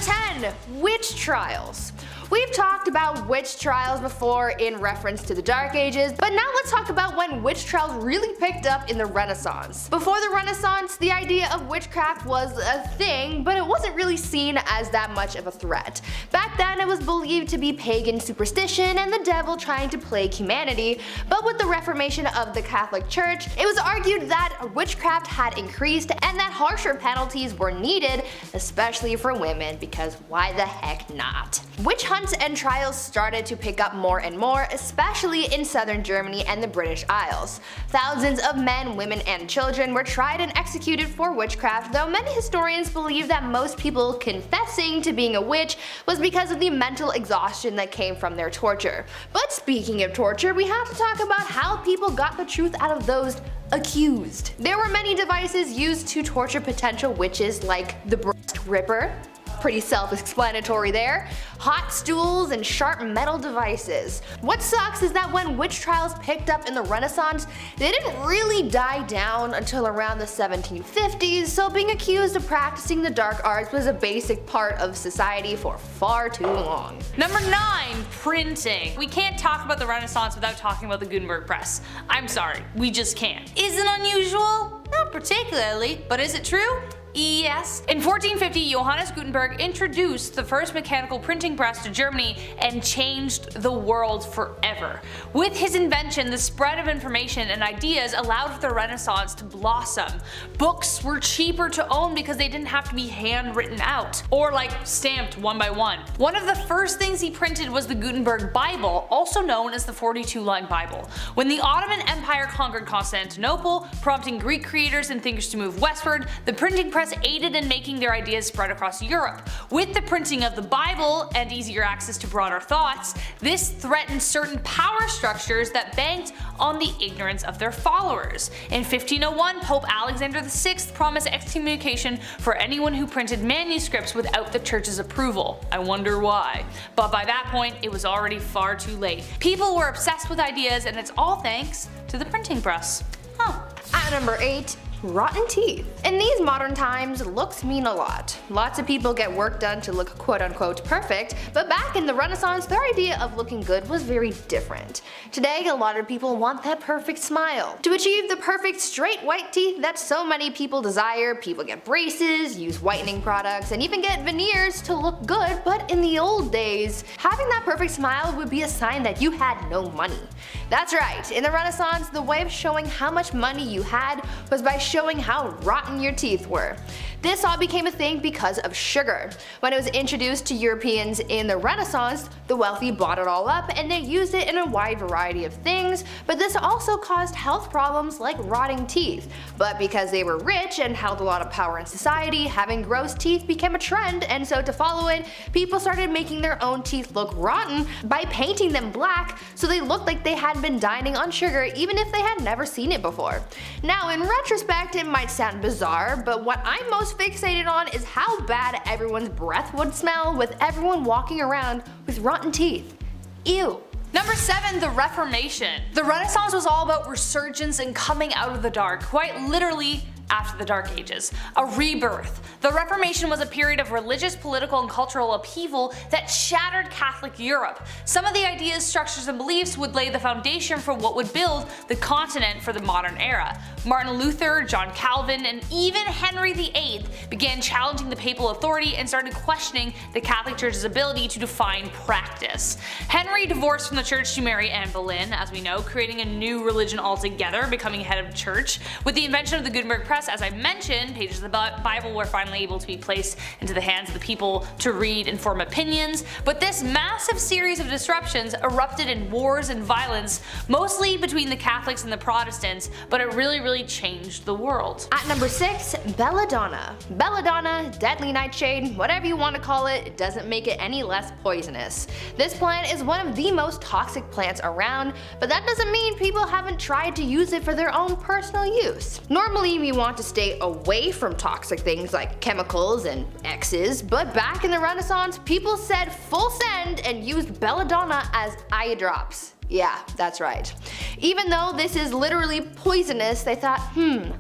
10. Witch trials. We've talked about witch trials before in reference to the Dark Ages, but now let's talk about when witch trials really picked up in the Renaissance. Before the Renaissance, the idea of witchcraft was a thing, but it wasn't really seen as that much of a threat. Back then it was believed to be pagan superstition and the devil trying to plague humanity, but with the Reformation of the Catholic Church, it was argued that witchcraft had increased and that harsher penalties were needed, especially for women, because why the heck not? Witch hunts and trials started to pick up more and more, especially in southern Germany and the British Isles. Thousands of men, women, and children were tried and executed for witchcraft, though many historians believe that most people confessing to being a witch was because of the mental exhaustion that came from their torture. But speaking of torture, we have to talk about how people got the truth out of those accused. There were many devices used to torture potential witches, like the breast ripper, pretty self-explanatory there, hot stools, and sharp metal devices. What sucks is that when witch trials picked up in the Renaissance, they didn't really die down until around the 1750s, so being accused of practicing the dark arts was a basic part of society for far too long. Number 9. Printing. We can't talk about the Renaissance without talking about the Gutenberg press. I'm sorry, we just can't. Is it unusual? Not particularly, but is it true? Yes. In 1450, Johannes Gutenberg introduced the first mechanical printing press to Germany and changed the world forever. With his invention, the spread of information and ideas allowed for the Renaissance to blossom. Books were cheaper to own because they didn't have to be handwritten out, or like stamped one by one. One of the first things he printed was the Gutenberg Bible, also known as the 42-line Bible. When the Ottoman Empire conquered Constantinople, prompting Greek creators and thinkers to move westward, the printing press aided in making their ideas spread across Europe. With the printing of the Bible and easier access to broader thoughts, this threatened certain power structures that banked on the ignorance of their followers. In 1501, Pope Alexander VI promised excommunication for anyone who printed manuscripts without the church's approval. I wonder why. But by that point, it was already far too late. People were obsessed with ideas, and it's all thanks to the printing press. At number 8. Rotten teeth. In these modern times, looks mean a lot. Lots of people get work done to look quote-unquote perfect, but back in the Renaissance, their idea of looking good was very different. Today, a lot of people want that perfect smile. To achieve the perfect straight white teeth that so many people desire, people get braces, use whitening products, and even get veneers to look good, but in the old days, having that perfect smile would be a sign that you had no money. That's right, in the Renaissance, the way of showing how much money you had was by showing how rotten your teeth were. This all became a thing because of sugar. When it was introduced to Europeans in the Renaissance, the wealthy bought it all up and they used it in a wide variety of things, but this also caused health problems like rotting teeth. But because they were rich and held a lot of power in society, having gross teeth became a trend, and so to follow it, people started making their own teeth look rotten by painting them black so they looked like they had been dining on sugar even if they had never seen it before. Now in retrospect, it might sound bizarre, but what I'm most fixated on is how bad everyone's breath would smell with everyone walking around with rotten teeth. Ew. Number 7. The Reformation. The Renaissance was all about resurgence and coming out of the dark, quite literally after the Dark Ages. A rebirth. The Reformation was a period of religious, political, and cultural upheaval that shattered Catholic Europe. Some of the ideas, structures, and beliefs would lay the foundation for what would build the continent for the modern era. Martin Luther, John Calvin, and even Henry VIII began challenging the papal authority and started questioning the Catholic Church's ability to define practice. Henry divorced from the church to marry Anne Boleyn, as we know, creating a new religion altogether, becoming head of the church. With the invention of the Gutenberg press, as I mentioned, pages of the Bible were finally able to be placed into the hands of the people to read and form opinions, but this massive series of disruptions erupted in wars and violence, mostly between the Catholics and the Protestants, but it really changed the world. At number 6, Belladonna. Belladonna, deadly nightshade, whatever you want to call it, it doesn't make it any less poisonous. This plant is one of the most toxic plants around, but that doesn't mean people haven't tried to use it for their own personal use. Normally we want to stay away from toxic things like chemicals and X's, but back in the Renaissance, people said full send and used belladonna as eye drops. Yeah, that's right. Even though this is literally poisonous, they thought,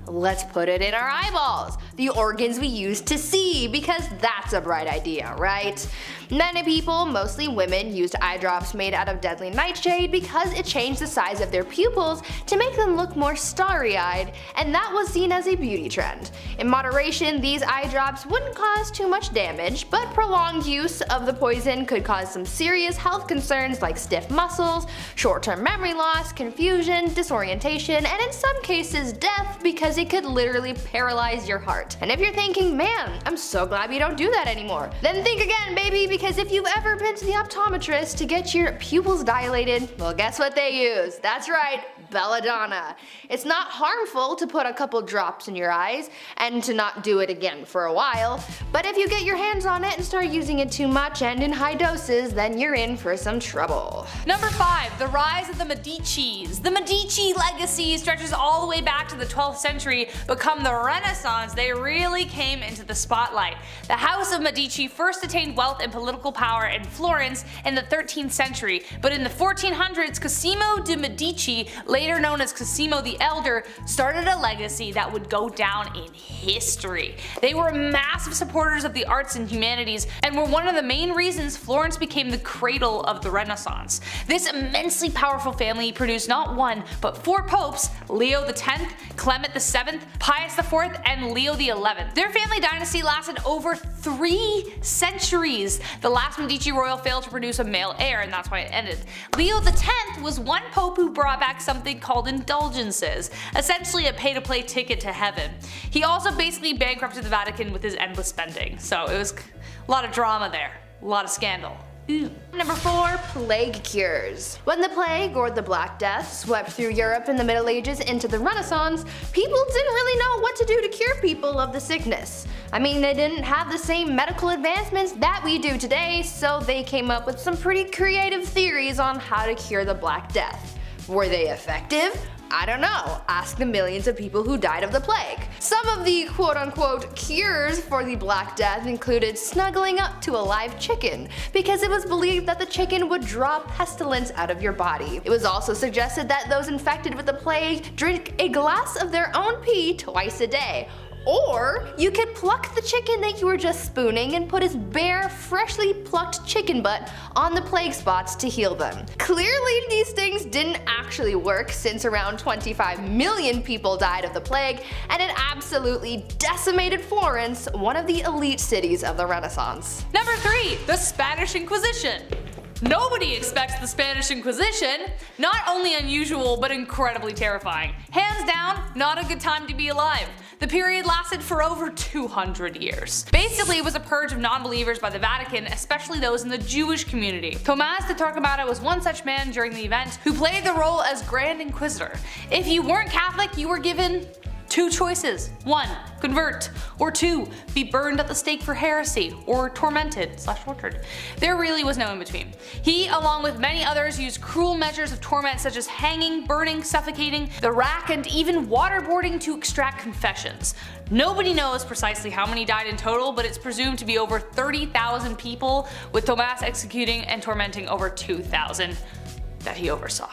let's put it in our eyeballs. the organs we use to see, because that's a bright idea, right? Many people, mostly women, used eye drops made out of deadly nightshade because it changed the size of their pupils to make them look more starry-eyed, and that was seen as a beauty trend. In moderation, these eye drops wouldn't cause too much damage, but prolonged use of the poison could cause some serious health concerns like stiff muscles, short-term memory loss, confusion, disorientation, and in some cases death, because it could literally paralyze your heart. And if you're thinking, man, I'm so glad we don't do that anymore, then think again, baby, because if you've ever been to the optometrist to get your pupils dilated, well, guess what they use? That's right, Belladonna. It's not harmful to put a couple drops in your eyes and to not do it again for a while, but if you get your hands on it and start using it too much and in high doses, then you're in for some trouble. Number 5. The rise of the Medicis. The Medici legacy stretches all the way back to the 12th century, but come the Renaissance, they really came into the spotlight. The House of Medici first attained wealth and political power in Florence in the 13th century, but in the 1400s, Cosimo de' Medici, later known as Cosimo the Elder, started a legacy that would go down in history. They were massive supporters of the arts and humanities and were one of the main reasons Florence became the cradle of the Renaissance. This immensely powerful family produced not one, but 4 popes: Leo X, Clement VII, Pius IV, and Leo XI. Their family dynasty lasted over 3 centuries. The last Medici royal failed to produce a male heir, and that's why it ended. Leo X was one pope who brought back something called indulgences, essentially a pay-to-play ticket to heaven. He also basically bankrupted the Vatican with his endless spending, so it was a lot of drama there, a lot of scandal. Number 4. Plague cures. When the plague, or the Black Death, swept through Europe in the Middle Ages into the Renaissance, people didn't really know what to do to cure people of the sickness. I mean, they didn't have the same medical advancements that we do today, so they came up with some pretty creative theories on how to cure the Black Death. Were they effective? I don't know. Ask the millions of people who died of the plague. Some of the quote-unquote cures for the Black Death included snuggling up to a live chicken, because it was believed that the chicken would draw pestilence out of your body. It was also suggested that those infected with the plague drink a glass of their own pee twice a day. Or you could pluck the chicken that you were just spooning and put his bare, freshly plucked chicken butt on the plague spots to heal them. Clearly these things didn't actually work, since around 25 million people died of the plague, and it absolutely decimated Florence, one of the elite cities of the Renaissance. Number 3. The Spanish Inquisition. Nobody expects the Spanish Inquisition. Not only unusual, but incredibly terrifying. Hands down, not a good time to be alive. The period lasted for over 200 years. Basically, it was a purge of non-believers by the Vatican, especially those in the Jewish community. Tomás de Torquemada was one such man during the event, who played the role as Grand Inquisitor. If you weren't Catholic, you were given 2 choices. 1. Convert. Or 2. Be burned at the stake for heresy, or tormented/tortured. There really was no in between. He, along with many others, used cruel measures of torment such as hanging, burning, suffocating, the rack, and even waterboarding to extract confessions. Nobody knows precisely how many died in total, but it's presumed to be over 30,000 people, with Tomás executing and tormenting over 2,000 that he oversaw.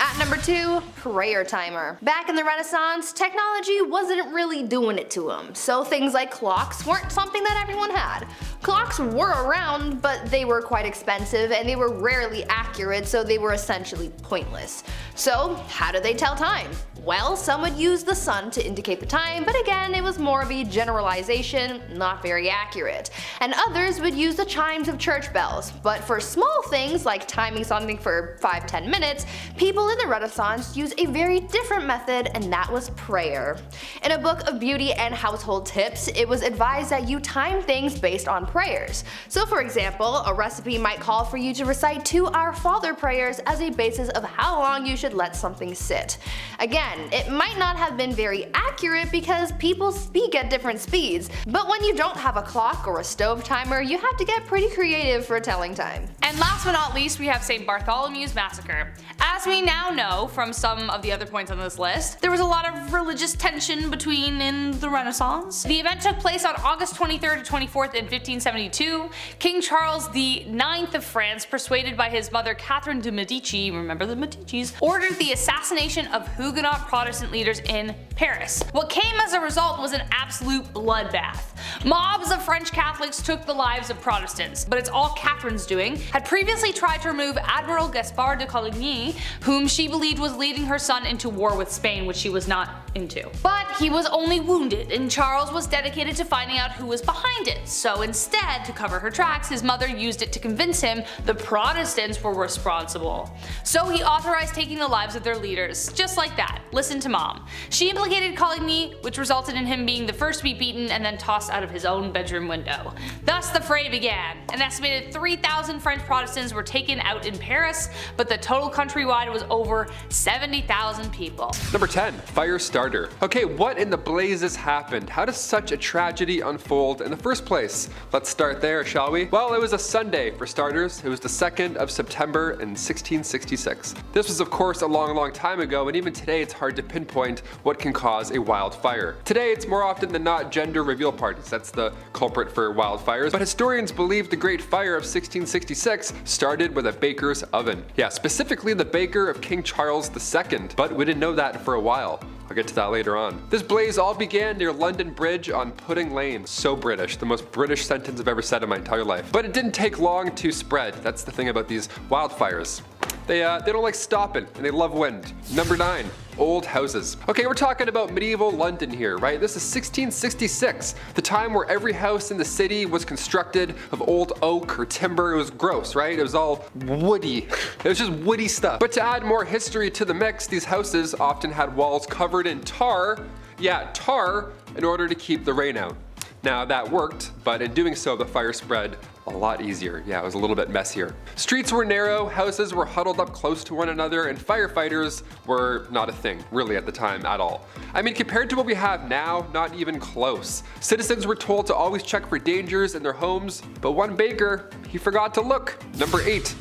At number 2, prayer timer. Back in the Renaissance, technology wasn't really doing it to them, so things like clocks weren't something that everyone had. Clocks were around, but they were quite expensive and they were rarely accurate, so they were essentially pointless. So how do they tell time? Well, some would use the sun to indicate the time, but again, it was more of a generalization, not very accurate. And others would use the chimes of church bells, but for small things like timing something for 5-10 minutes, people in the Renaissance used a very different method, and that was prayer. In a book of beauty and household tips, it was advised that you time things based on prayers. So for example, a recipe might call for you to recite 2 Our Father prayers as a basis of how long you should let something sit. Again, it might not have been very accurate because people speak at different speeds, but when you don't have a clock or a stove timer, you have to get pretty creative for telling time. And last but not least, we have St. Bartholomew's Massacre. As we now know from some of the other points on this list, there was a lot of religious tension between in the Renaissance. The event took place on August 23rd to 24th in 1571 1572, King Charles IX of France, persuaded by his mother Catherine de' Medici, remember the Medicis, ordered the assassination of Huguenot Protestant leaders in Paris. What came as a result was an absolute bloodbath. Mobs of French Catholics took the lives of Protestants, but it's all Catherine's doing, had previously tried to remove Admiral Gaspard de Coligny, whom she believed was leading her son into war with Spain, which she was not into. But he was only wounded, and Charles was dedicated to finding out who was behind it, so instead, to cover her tracks, his mother used it to convince him the Protestants were responsible. So he authorized taking the lives of their leaders, just like that. Listen to mom. She implicated Coligny, which resulted in him being the first to be beaten and then tossed out of his own bedroom window. Thus the fray began. An estimated 3,000 French Protestants were taken out in Paris, but the total countrywide was over 70,000 people. Number 10. Fire starter. Okay, what in the blazes happened? How does such a tragedy unfold in the first place? Let's start there, shall we? Well, it was a Sunday for starters. It was the 2nd of September in 1666. This was of course a long time ago, and even today it's hard to pinpoint what can cause a wildfire. Today it's more often than not gender reveal parties. That's the culprit for wildfires, but historians believe the Great Fire of 1666 started with a baker's oven. Yeah, specifically the baker of King Charles II, but we didn't know that for a while. I'll get to that later on. This blaze all began near London Bridge on Pudding Lane. So British, the most British sentence I've ever said in my entire life. But it didn't take long to spread. That's the thing about these wildfires. They don't like stopping, and they love wind. Number 9. Old houses. Okay, we're talking about medieval London here, right? This is 1666, the time where every house in the city was constructed of old oak or timber. It was gross, right? It was all woody. It was just woody stuff. But to add more history to the mix, these houses often had walls covered in tar. Yeah, tar, in order to keep the rain out. Now that worked, but in doing so the fire spread a lot easier. Yeah, it was a little bit messier. Streets were narrow, houses were huddled up close to one another, and firefighters were not a thing, really, at the time at all. I mean, compared to what we have now, not even close. Citizens were told to always check for dangers in their homes, but one baker, he forgot to look. Number 8.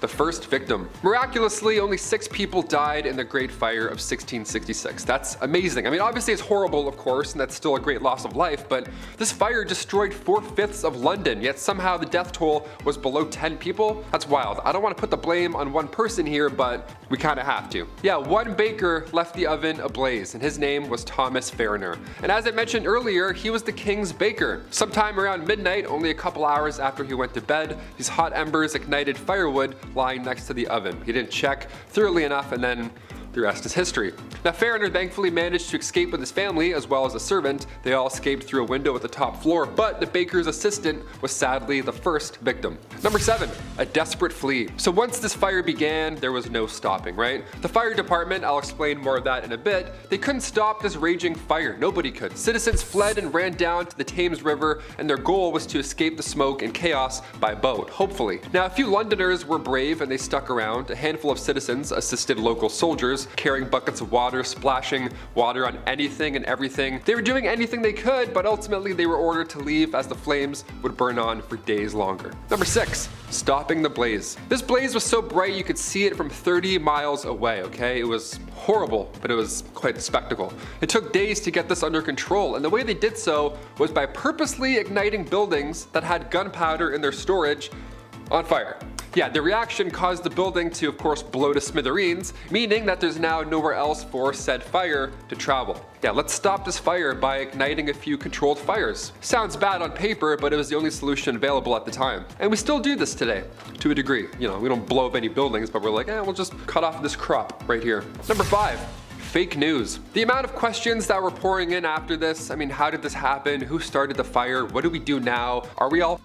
The first victim. Miraculously, only 6 people died in the Great Fire of 1666. That's amazing. I mean, obviously it's horrible, of course, and that's still a great loss of life, but this fire destroyed 4/5 of London, yet somehow the death toll was below 10 people? That's wild. I don't want to put the blame on one person here, but we kind of have to. Yeah, one baker left the oven ablaze, and his name was Thomas Fariner. And as I mentioned earlier, he was the king's baker. Sometime around midnight, only a couple hours after he went to bed, these hot embers ignited firewood lying next to the oven. He didn't check thoroughly enough, and then the rest is history. Now Fariner thankfully managed to escape with his family as well as a servant. They all escaped through a window at the top floor, but the baker's assistant was sadly the first victim. Number 7. A desperate flee. So once this fire began, there was no stopping, right? The fire department, I'll explain more of that in a bit, they couldn't stop this raging fire. Nobody could. Citizens fled and ran down to the Thames River, and their goal was to escape the smoke and chaos by boat, hopefully. Now a few Londoners were brave and they stuck around. A handful of citizens assisted local soldiers, carrying buckets of water, splashing water on anything and everything. They were doing anything they could, but ultimately they were ordered to leave as the flames would burn on for days longer. Number 6. Stopping the blaze. This blaze was so bright you could see it from 30 miles away, okay? It was horrible, but it was quite a spectacle. It took days to get this under control, and the way they did so was by purposely igniting buildings that had gunpowder in their storage on fire. Yeah, the reaction caused the building to, of course, blow to smithereens, meaning that there's now nowhere else for said fire to travel. Yeah, let's stop this fire by igniting a few controlled fires. Sounds bad on paper, but it was the only solution available at the time. And we still do this today, to a degree. You know, we don't blow up any buildings, but we're like, we'll just cut off this crop right here. Number 5. Fake news. The amount of questions that were pouring in after this, I mean, how did this happen? Who started the fire? What do we do now? Are we all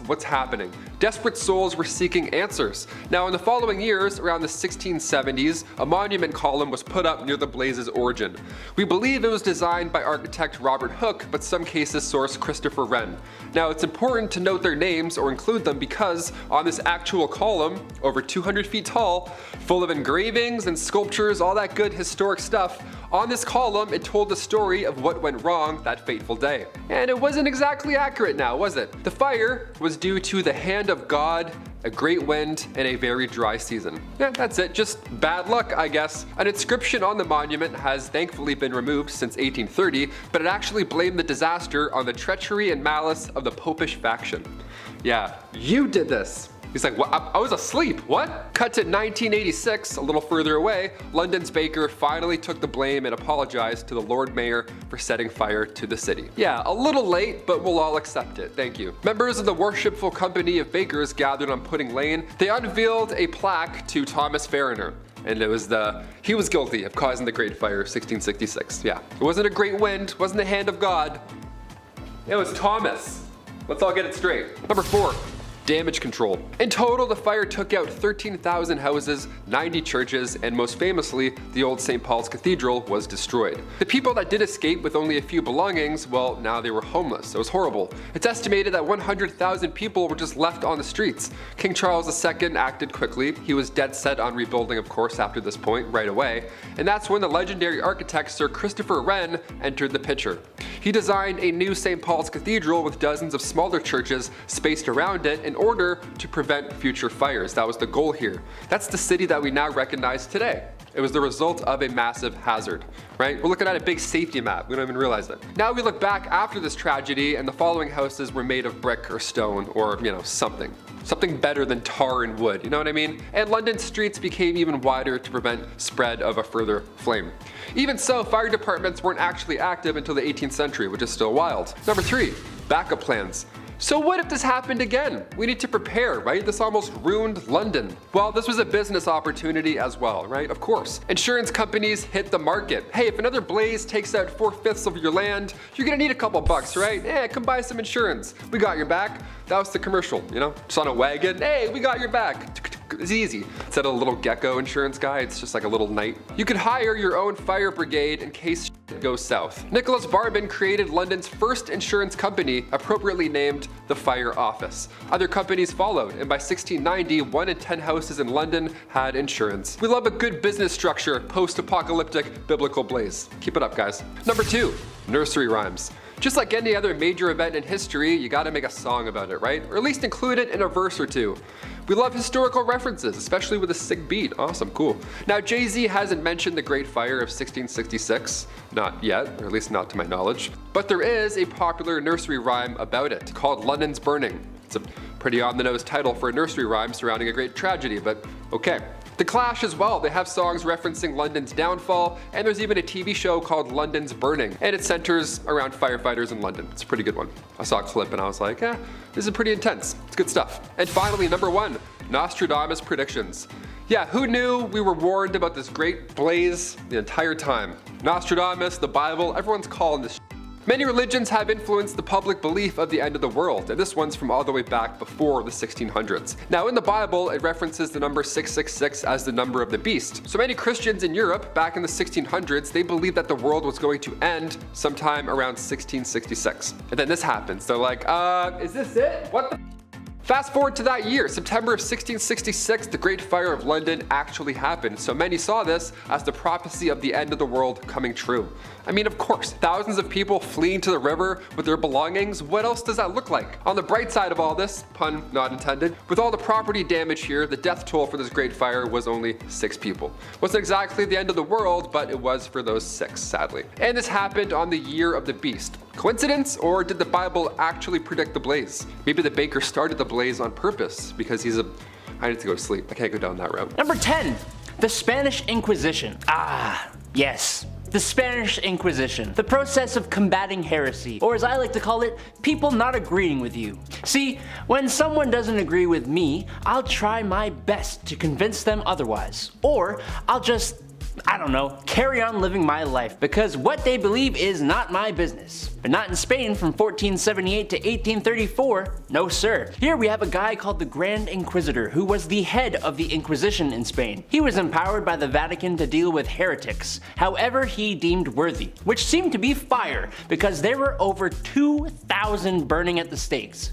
what's happening? Desperate souls were seeking answers. Now in the following years, around the 1670s, a monument column was put up near the blaze's origin. We believe it was designed by architect Robert Hooke, but some cases source Christopher Wren. Now it's important to note their names or include them because on this actual column, over 200 feet tall, full of engravings and sculptures, all that good historic stuff, on this column it told the story of what went wrong that fateful day. And it wasn't exactly accurate now, was it? The fire was due to the hand hand of God, a great wind, and a very dry season. Yeah, that's it, just bad luck, I guess. An inscription on the monument has thankfully been removed since 1830, but it actually blamed the disaster on the treachery and malice of the popish faction. Yeah, you did this. He's like, what? I was asleep, what? Cut to 1986, a little further away, London's baker finally took the blame and apologized to the Lord Mayor for setting fire to the city. Yeah, a little late, but we'll all accept it, thank you. Members of the Worshipful Company of Bakers gathered on Pudding Lane. They unveiled a plaque to Thomas Fariner. And it was he was guilty of causing the Great Fire of 1666. Yeah, it wasn't a great wind, wasn't the hand of God. It was Thomas. Let's all get it straight. Number 4. Damage control. In total, the fire took out 13,000 houses, 90 churches, and most famously, the old St. Paul's Cathedral was destroyed. The people that did escape with only a few belongings, well, now they were homeless. It was horrible. It's estimated that 100,000 people were just left on the streets. King Charles II acted quickly. He was dead set on rebuilding, of course, after this point, right away. And that's when the legendary architect Sir Christopher Wren entered the picture. He designed a new St. Paul's Cathedral with dozens of smaller churches spaced around it in order to prevent future fires. That was the goal here. That's the city that we now recognize today. It was the result of a massive hazard, right? We're looking at a big safety map. We don't even realize it. Now we look back after this tragedy and the following houses were made of brick or stone or, something. Something better than tar and wood, you know what I mean? And London streets became even wider to prevent spread of a further flame. Even so, fire departments weren't actually active until the 18th century, which is still wild. Number 3, backup plans. So what if this happened again? We need to prepare, right? This almost ruined London. Well, this was a business opportunity as well, right? Of course. Insurance companies hit the market. Hey, if another blaze takes out 4/5 of your land, you're gonna need a couple bucks, right? Come buy some insurance. We got your back. That was the commercial, Just on a wagon. Hey, we got your back. It's easy. Instead of a little gecko insurance guy, it's just like a little knight. You could hire your own fire brigade in case shit goes south. Nicholas Barbin created London's first insurance company, appropriately named the Fire Office. Other companies followed, and by 1690, 1 in 10 houses in London had insurance. We love a good business structure, post-apocalyptic biblical blaze. Keep it up, guys. Number 2, nursery rhymes. Just like any other major event in history, you gotta make a song about it, right? Or at least include it in a verse or two. We love historical references, especially with a sick beat. Awesome, cool. Now, Jay-Z hasn't mentioned the Great Fire of 1666, not yet, or at least not to my knowledge. But there is a popular nursery rhyme about it, called London's Burning. It's a pretty on-the-nose title for a nursery rhyme surrounding a great tragedy, but okay. The Clash as well, they have songs referencing London's downfall, and there's even a TV show called London's Burning, and it centers around firefighters in London. It's a pretty good one. I saw a clip and I was like, this is pretty intense. It's good stuff. And finally, number 1, Nostradamus Predictions. Yeah, who knew we were warned about this great blaze the entire time? Nostradamus, the Bible, everyone's calling this shit. Many religions have influenced the public belief of the end of the world, and this one's from all the way back before the 1600s. Now in the Bible, it references the number 666 as the number of the beast. So many Christians in Europe, back in the 1600s, they believed that the world was going to end sometime around 1666. And then this happens. They're like, is this it? What the Fast forward to that year, September of 1666, the Great Fire of London actually happened, so many saw this as the prophecy of the end of the world coming true. I mean, of course, thousands of people fleeing to the river with their belongings, what else does that look like? On the bright side of all this, pun not intended, with all the property damage here, the death toll for this Great Fire was only 6 people. Wasn't exactly the end of the world, but it was for those 6, sadly. And this happened on the year of the beast. Coincidence, or did the Bible actually predict the blaze? Maybe the baker started the blaze on purpose because he's I need to go to sleep. I can't go down that route. Number 10, the Spanish Inquisition. Yes. The Spanish Inquisition, the process of combating heresy, or as I like to call it, people not agreeing with you. See, when someone doesn't agree with me, I'll try my best to convince them otherwise. Or I'll just, carry on living my life because what they believe is not my business. But not in Spain from 1478 to 1834, no sir. Here we have a guy called the Grand Inquisitor who was the head of the Inquisition in Spain. He was empowered by the Vatican to deal with heretics, however he deemed worthy, which seemed to be fire because there were over 2,000 burning at the stakes.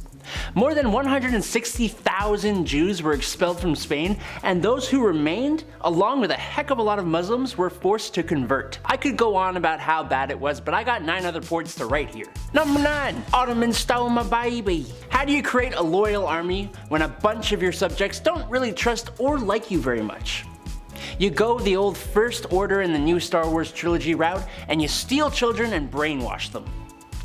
More than 160,000 Jews were expelled from Spain, and those who remained, along with a heck of a lot of Muslims, were forced to convert. I could go on about how bad it was, but I got 9 other points to write here. Number 9. Ottomans stole my baby. How do you create a loyal army when a bunch of your subjects don't really trust or like you very much? You go the old First Order in the new Star Wars trilogy route, and you steal children and brainwash them.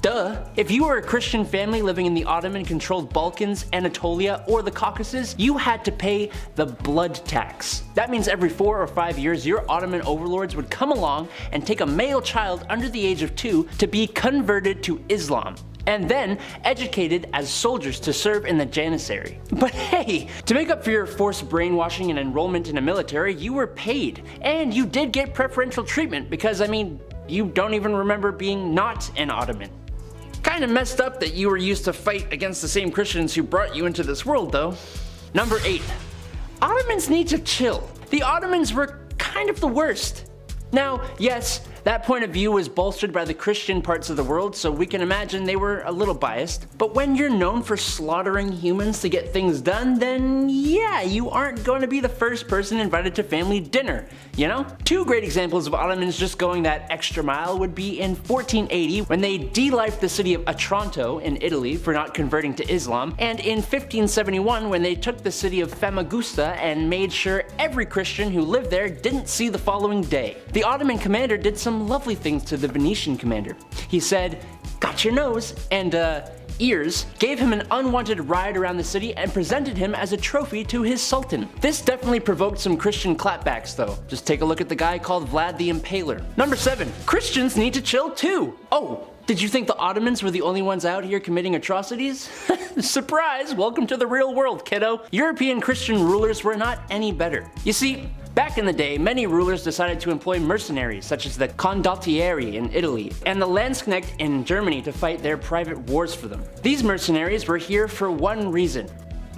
Duh. If you were a Christian family living in the Ottoman-controlled Balkans, Anatolia, or the Caucasus, you had to pay the blood tax. That means every 4 or 5 years, your Ottoman overlords would come along and take a male child under the age of 2 to be converted to Islam, and then educated as soldiers to serve in the Janissary. But hey, to make up for your forced brainwashing and enrollment in a military, you were paid, and you did get preferential treatment because, I mean, you don't even remember being not an Ottoman. Kinda messed up that you were used to fight against the same Christians who brought you into this world though. Number 8. Ottomans need to chill. The Ottomans were kind of the worst. Now, yes, that point of view was bolstered by the Christian parts of the world, so we can imagine they were a little biased. But when you're known for slaughtering humans to get things done, then yeah, you aren't going to be the first person invited to family dinner, you know? 2 great examples of Ottomans just going that extra mile would be in 1480 when they de-lifed the city of Otranto in Italy for not converting to Islam, and in 1571 when they took the city of Famagusta and made sure every Christian who lived there didn't see the following day. The Ottoman commander did some lovely things to the Venetian commander. He said, "Got your nose," and ears, gave him an unwanted ride around the city and presented him as a trophy to his sultan. This definitely provoked some Christian clapbacks though. Just take a look at the guy called Vlad the Impaler. Number 7. Christians need to chill too. Oh, did you think the Ottomans were the only ones out here committing atrocities? Surprise! Welcome to the real world, kiddo. European Christian rulers were not any better. You see, back in the day, many rulers decided to employ mercenaries such as the condottieri in Italy and the Landsknecht in Germany to fight their private wars for them. These mercenaries were here for one reason: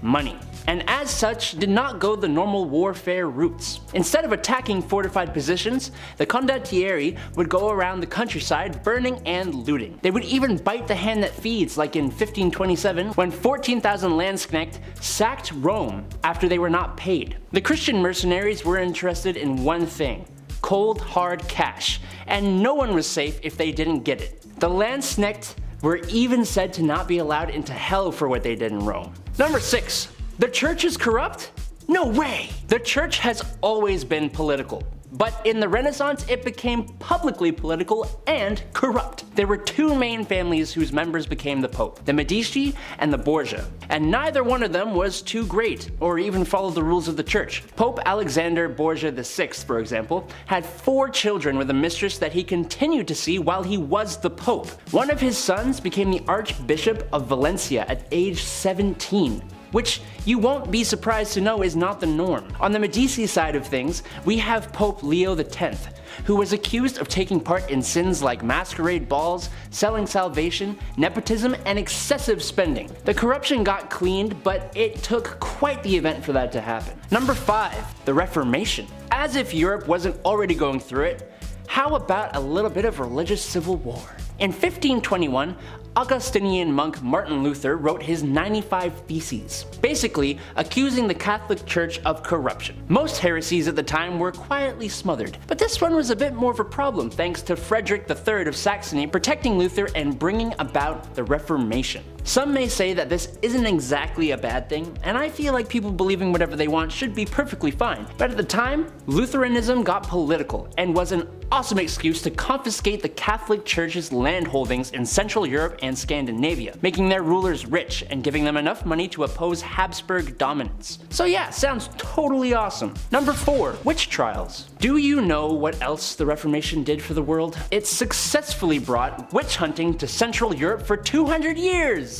money. And as such, did not go the normal warfare routes. Instead of attacking fortified positions, the condottieri would go around the countryside burning and looting. They would even bite the hand that feeds, like in 1527 when 14,000 Landsknecht sacked Rome after they were not paid. The Christian mercenaries were interested in one thing: cold hard cash, and no one was safe if they didn't get it. The Landsknecht were even said to not be allowed into hell for what they did in Rome. Number 6. The church is corrupt? No way! The church has always been political, but in the Renaissance it became publicly political and corrupt. There were 2 main families whose members became the Pope, the Medici and the Borgia, and neither one of them was too great or even followed the rules of the church. Pope Alexander Borgia VI, for example, had 4 children with a mistress that he continued to see while he was the Pope. One of his sons became the Archbishop of Valencia at age 17. Which you won't be surprised to know is not the norm. On the Medici side of things, we have Pope Leo X, who was accused of taking part in sins like masquerade balls, selling salvation, nepotism, and excessive spending. The corruption got cleaned, but it took quite the event for that to happen. Number 5. The Reformation. As if Europe wasn't already going through it, how about a little bit of religious civil war? In 1521, Augustinian monk Martin Luther wrote his 95 Theses, basically accusing the Catholic Church of corruption. Most heresies at the time were quietly smothered, but this one was a bit more of a problem thanks to Frederick III of Saxony protecting Luther and bringing about the Reformation. Some may say that this isn't exactly a bad thing, and I feel like people believing whatever they want should be perfectly fine. But at the time, Lutheranism got political and was an awesome excuse to confiscate the Catholic Church's land holdings in Central Europe and Scandinavia, making their rulers rich and giving them enough money to oppose Habsburg dominance. So yeah, sounds totally awesome. Number 4. Witch trials. Do you know what else the Reformation did for the world? It successfully brought witch hunting to Central Europe for 200 years!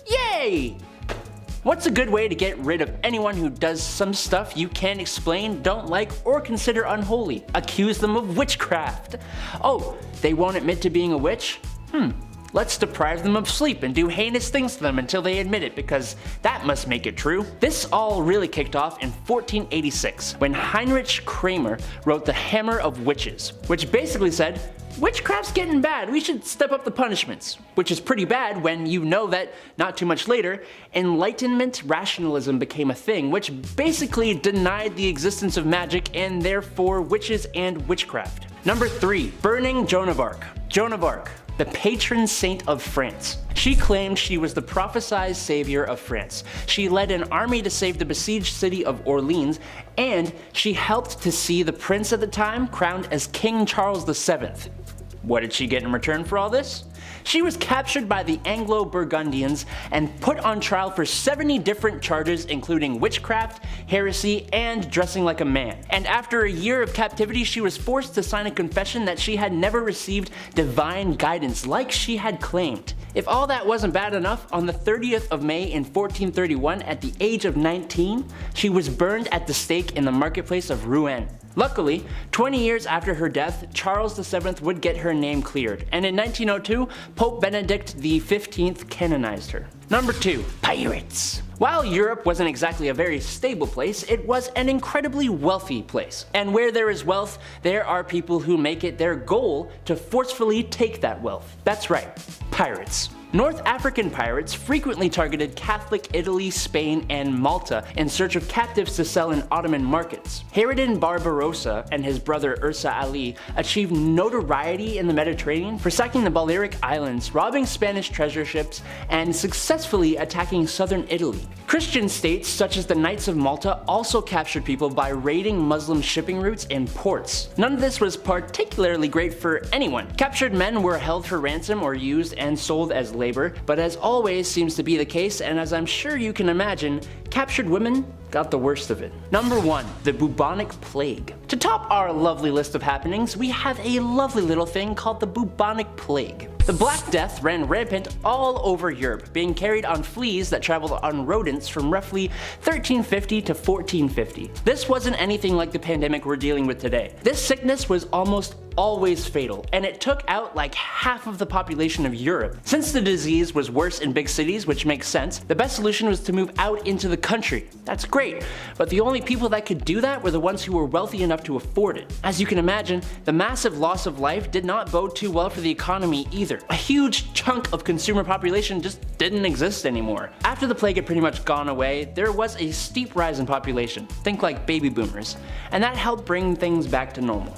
Yay! What's a good way to get rid of anyone who does some stuff you can't explain, don't like, or consider unholy? Accuse them of witchcraft. Oh, they won't admit to being a witch? Let's deprive them of sleep and do heinous things to them until they admit it, because that must make it true. This all really kicked off in 1486 when Heinrich Kramer wrote The Hammer of Witches, which basically said, witchcraft's getting bad, we should step up the punishments. Which is pretty bad when you know that, not too much later, Enlightenment rationalism became a thing, which basically denied the existence of magic and therefore witches and witchcraft. Number 3. Burning Joan of Arc. Joan of Arc, the patron saint of France. She claimed she was the prophesied savior of France. She led an army to save the besieged city of Orleans, and she helped to see the prince at the time crowned as King Charles VII. What did she get in return for all this? She was captured by the Anglo-Burgundians and put on trial for 70 different charges, including witchcraft, heresy, and dressing like a man. And after a year of captivity, she was forced to sign a confession that she had never received divine guidance like she had claimed. If all that wasn't bad enough, on the 30th of May in 1431, at the age of 19, she was burned at the stake in the marketplace of Rouen. Luckily, 20 years after her death, Charles VII would get her name cleared, and in 1902, Pope Benedict XV canonized her. Number 2. Pirates. While Europe wasn't exactly a very stable place, it was an incredibly wealthy place. And where there is wealth, there are people who make it their goal to forcefully take that wealth. That's right, pirates. North African pirates frequently targeted Catholic Italy, Spain, and Malta in search of captives to sell in Ottoman markets. Harridan Barbarossa and his brother Ursa Ali achieved notoriety in the Mediterranean for sacking the Balearic Islands, robbing Spanish treasure ships, and successfully attacking southern Italy. Christian states such as the Knights of Malta also captured people by raiding Muslim shipping routes and ports. None of this was particularly great for anyone. Captured men were held for ransom or used and sold as labor, but as always seems to be the case, and as I'm sure you can imagine, captured women got the worst of it. Number 1. The Bubonic Plague. To top our lovely list of happenings, we have a lovely little thing called the Bubonic Plague. The Black Death ran rampant all over Europe, being carried on fleas that traveled on rodents from roughly 1350 to 1450. This wasn't anything like the pandemic we're dealing with today. This sickness was almost always fatal, and it took out like half of the population of Europe. Since the disease was worse in big cities, which makes sense, the best solution was to move out into the country. That's great, but the only people that could do that were the ones who were wealthy enough to afford it. As you can imagine, the massive loss of life did not bode too well for the economy either. A huge chunk of consumer population just didn't exist anymore. After the plague had pretty much gone away, there was a steep rise in population, think like baby boomers, and that helped bring things back to normal.